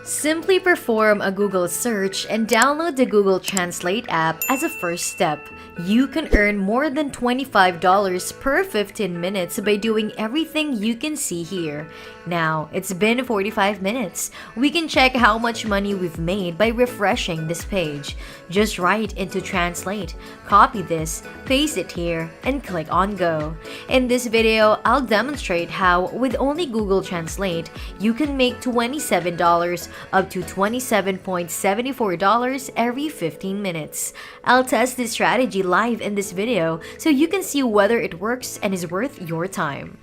Simply perform a Google search and download the Google Translate app as a first step. You can earn more than $25 per 15 minutes by doing everything you can see here. Now, it's been 45 minutes. We can check how much money we've made by refreshing this page. Just write into Translate, copy this, paste it here, and click on Go. In this video, I'll demonstrate how, with only Google Translate, you can make $27 up to $27.74 every 15 minutes. I'll test this strategy live in this video so you can see whether it works and is worth your time.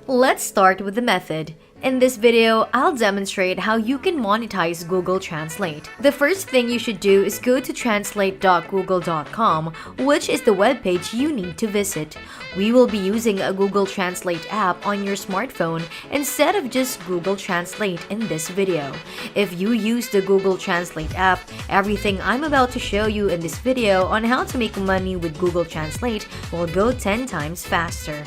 Let's start with the method. In this video, I'll demonstrate how you can monetize Google Translate. The first thing you should do is go to translate.google.com, which is the webpage you need to visit. We will be using a Google Translate app on your smartphone instead of just Google Translate in this video. If you use the Google Translate app, everything I'm about to show you in this video on how to make money with Google Translate will go 10 times faster.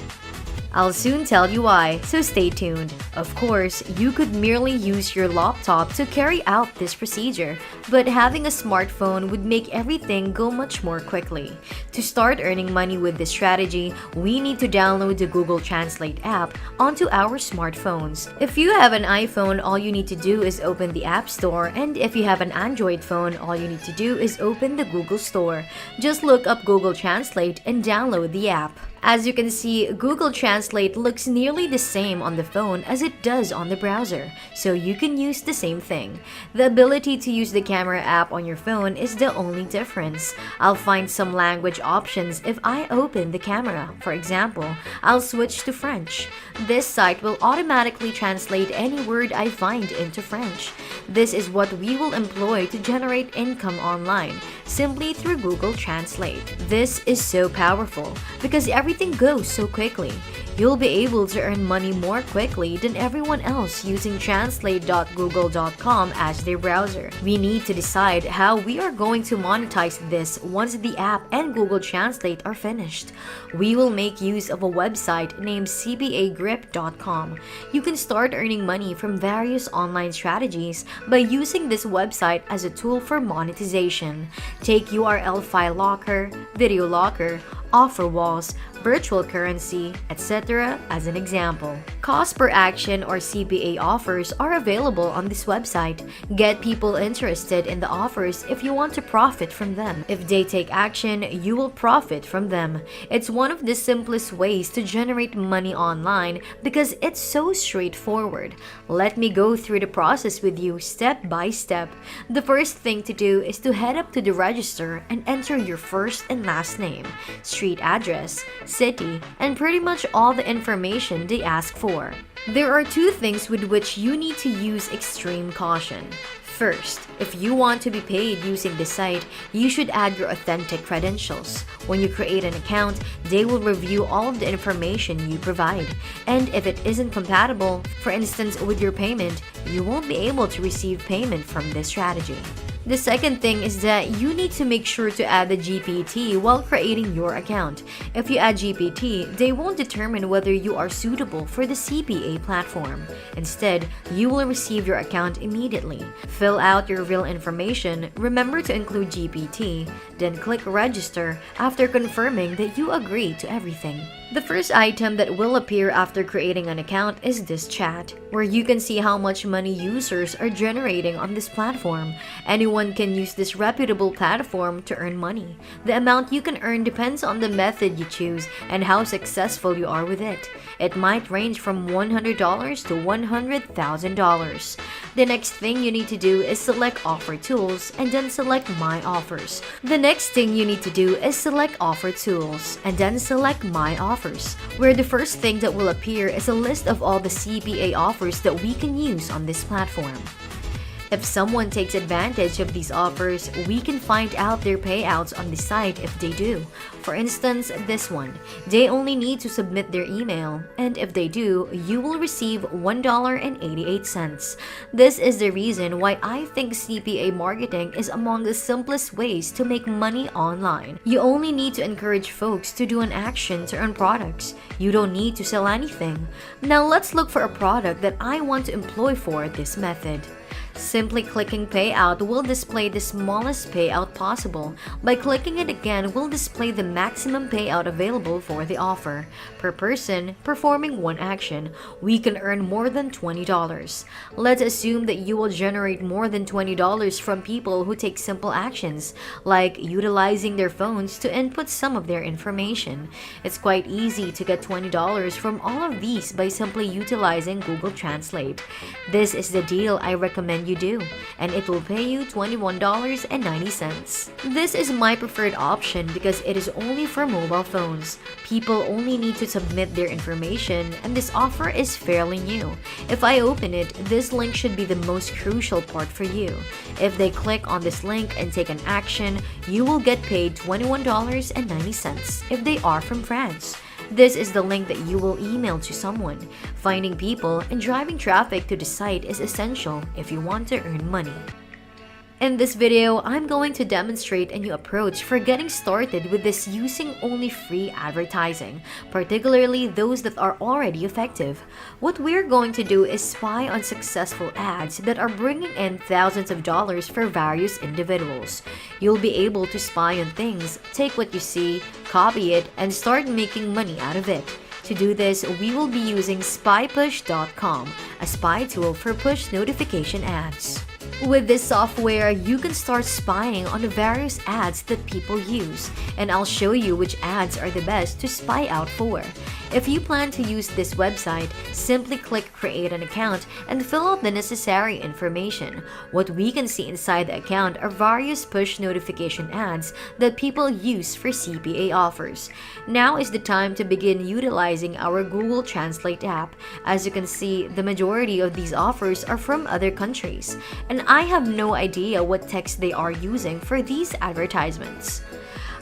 I'll soon tell you why, so stay tuned. Of course, you could merely use your laptop to carry out this procedure, but having a smartphone would make everything go much more quickly. To start earning money with this strategy, we need to download the Google Translate app onto our smartphones. If you have an iPhone, all you need to do is open the App Store, and if you have an Android phone, all you need to do is open the Google Store. Just look up Google Translate and download the app. As you can see, Google Translate looks nearly the same on the phone as it does on the browser, so you can use the same thing. The ability to use the camera app on your phone is the only difference. I'll find some language options if I open the camera. For example, I'll switch to French. This site will automatically translate any word I find into French. This is what we will employ to generate income online, simply through Google Translate. This is so powerful because everything goes so quickly. You'll be able to earn money more quickly than everyone else using translate.google.com as their browser. We need to decide how we are going to monetize this once the app and Google Translate are finished. We will make use of a website named cbagrip.com. You can start earning money from various online strategies by using this website as a tool for monetization. Take URL file locker, video locker, offer walls, virtual currency, etc. as an example. Cost per action or CPA offers are available on this website. Get people interested in the offers if you want to profit from them. If they take action, you will profit from them. It's one of the simplest ways to generate money online because it's so straightforward. Let me go through the process with you step by step. The first thing to do is to head up to the register and enter your first and last name, street address, city, and pretty much all the information they ask for. There are two things with which you need to use extreme caution. First, if you want to be paid using this site, you should add your authentic credentials. When you create an account, they will review all of the information you provide. And if it isn't compatible, for instance with your payment, you won't be able to receive payment from this strategy. The second thing is that you need to make sure to add the GPT while creating your account. If you add GPT, they won't determine whether you are suitable for the CPA platform. Instead, you will receive your account immediately. Fill out your real information, remember to include GPT, then click register after confirming that you agree to everything. The first item that will appear after creating an account is this chat, where you can see how much money users are generating on this platform. Anyone can use this reputable platform to earn money. The amount you can earn depends on the method you choose and how successful you are with it. It might range from $100 to $100,000. The next thing you need to do is select Offer Tools and then select My Offers. The next thing you need to do is select Offer Tools and then select My Offers, where the first thing that will appear is a list of all the CPA offers that we can use on this platform. If someone takes advantage of these offers, we can find out their payouts on the site if they do. For instance, this one. They only need to submit their email, and if they do, you will receive $1.88. This is the reason why I think CPA marketing is among the simplest ways to make money online. You only need to encourage folks to do an action to earn products. You don't need to sell anything. Now let's look for a product that I want to employ for this method. Simply clicking payout will display the smallest payout possible. By clicking it again will display the maximum payout available for the offer. Per person performing one action, we can earn more than $20. Let's assume that you will generate more than $20 from people who take simple actions, like utilizing their phones to input some of their information. It's quite easy to get $20 from all of these by simply utilizing Google Translate. This is the deal I recommend you do, and it will pay you $21.90. This is my preferred option because it is only for mobile phones. People only need to submit their information, and this offer is fairly new. If I open it, this link should be the most crucial part for you. If they click on this link and take an action, you will get paid $21.90 if they are from France. This is the link that you will email to someone. Finding people and driving traffic to the site is essential if you want to earn money. In this video, I'm going to demonstrate a new approach for getting started with this using only free advertising, particularly those that are already effective. What we're going to do is spy on successful ads that are bringing in thousands of dollars for various individuals. You'll be able to spy on things, take what you see, copy it, and start making money out of it. To do this, we will be using spypush.com, a spy tool for push notification ads. With this software, you can start spying on the various ads that people use, and I'll show you which ads are the best to spy out for. If you plan to use this website, simply click Create an Account and fill out the necessary information. What we can see inside the account are various push notification ads that people use for CPA offers. Now is the time to begin utilizing our Google Translate app. As you can see, the majority of these offers are from other countries, and I have no idea what text they are using for these advertisements.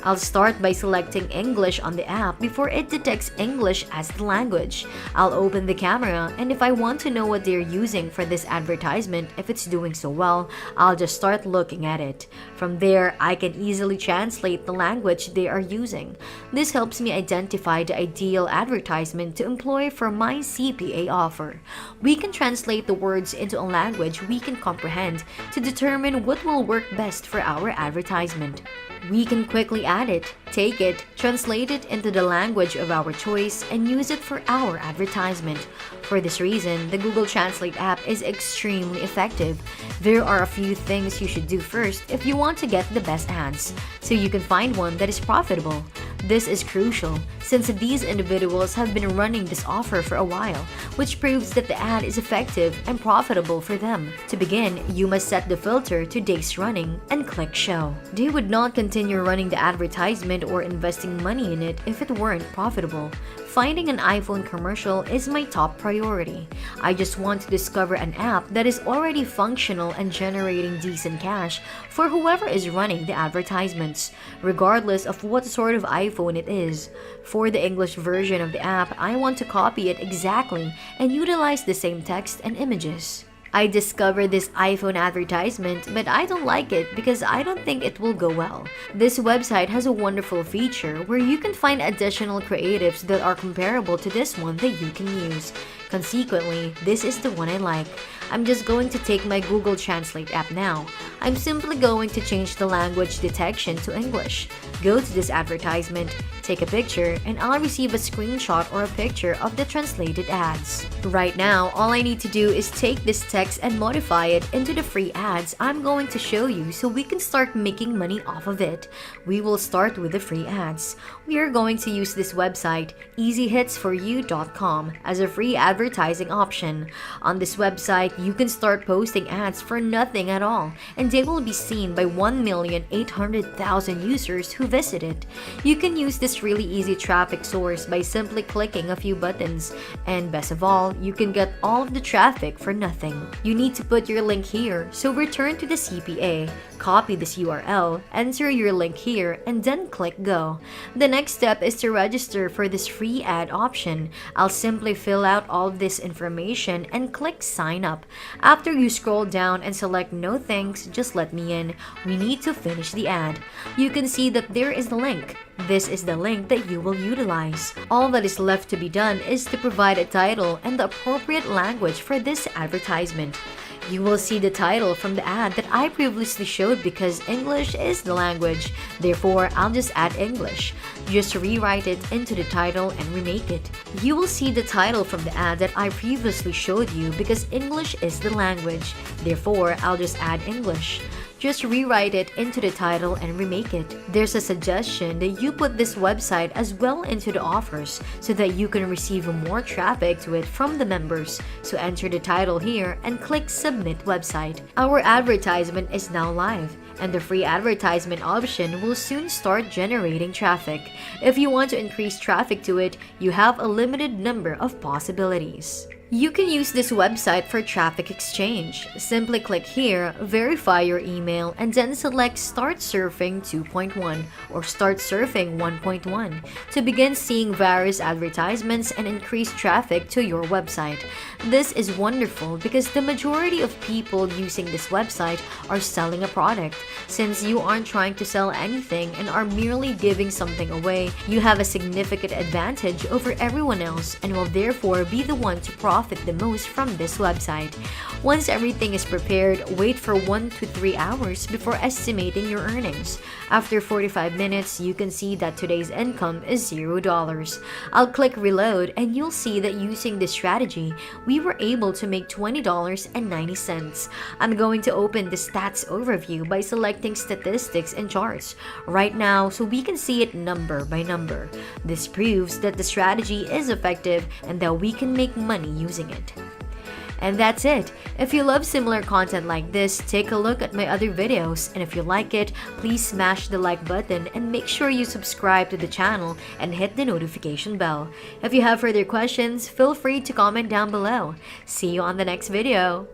I'll start by selecting English on the app before it detects English as the language. I'll open the camera, and if I want to know what they're using for this advertisement, if it's doing so well, I'll just start looking at it. From there, I can easily translate the language they are using. This helps me identify the ideal advertisement to employ for my CPA offer. We can translate the words into a language we can comprehend to determine what will work best for our advertisement. We can quickly add it, take it, translate it into the language of our choice, and use it for our advertisement. For this reason, the Google Translate app is extremely effective. There are a few things you should do first if you want to get the best ads, so you can find one that is profitable. This is crucial since these individuals have been running this offer for a while, which proves that the ad is effective and profitable for them. To begin, you must set the filter to days running and click Show. They would not continue running the advertisement or investing money in it if it weren't profitable. Finding an iPhone commercial is my top priority. I just want to discover an app that is already functional and generating decent cash for whoever is running the advertisements, regardless of what sort of iPhone it is. For the English version of the app, I want to copy it exactly and utilize the same text and images. I discovered this iPhone advertisement, but I don't like it because I don't think it will go well. This website has a wonderful feature where you can find additional creatives that are comparable to this one that you can use. Consequently, this is the one I like. I'm just going to take my Google Translate app now. I'm simply going to change the language detection to English. Go to this advertisement, take a picture, and I'll receive a screenshot or a picture of the translated ads. Right now, all I need to do is take this text and modify it into the free ads I'm going to show you so we can start making money off of it. We will start with the free ads. We are going to use this website, easyhitsforyou.com, as a free advertising option. On this website, you can start posting ads for nothing at all, and they will be seen by 1,800,000 users who visit it. You can use this really easy traffic source by simply clicking a few buttons, and best of all, you can get all of the traffic for nothing. You need to put your link here, so return to the CPA, copy this URL, enter your link here, and then click Go. The next step is to register for this free ad option. I'll simply fill out all of this information and click Sign Up. After you scroll down and select No thanks, just let me in, we need to finish the ad. You can see that there is the link. This is the link that you will utilize. All that is left to be done is to provide a title and the appropriate language for this advertisement. You will see the title from the ad that I previously showed because English is the language. Therefore, I'll just add English. Just rewrite it into the title and remake it. You will see the title from the ad that I previously showed you because English is the language. Therefore, I'll just add English. Just rewrite it into the title and remake it. There's a suggestion that you put this website as well into the offers so that you can receive more traffic to it from the members. So enter the title here and click Submit Website. Our advertisement is now live, and the free advertisement option will soon start generating traffic. If you want to increase traffic to it, you have a limited number of possibilities. You can use this website for traffic exchange. Simply click here, verify your email, and then select Start Surfing 2.1 or Start Surfing 1.1 to begin seeing various advertisements and increase traffic to your website. This is wonderful because the majority of people using this website are selling a product. Since you aren't trying to sell anything and are merely giving something away, you have a significant advantage over everyone else and will therefore be the one to profit the most from this website. Once everything is prepared, wait for 1 to 3 hours before estimating your earnings. After 45 minutes, you can see that today's income is $0. I'll click reload and you'll see that using this strategy, we were able to make $20.90. I'm going to open the stats overview by selecting statistics and charts right now so we can see it number by number. This proves that the strategy is effective and that we can make money using it. And that's it. If you love similar content like this, take a look at my other videos, and if you like it, please smash the like button and make sure you subscribe to the channel and hit the notification bell. If you have further questions, feel free to comment down below. See you on the next video.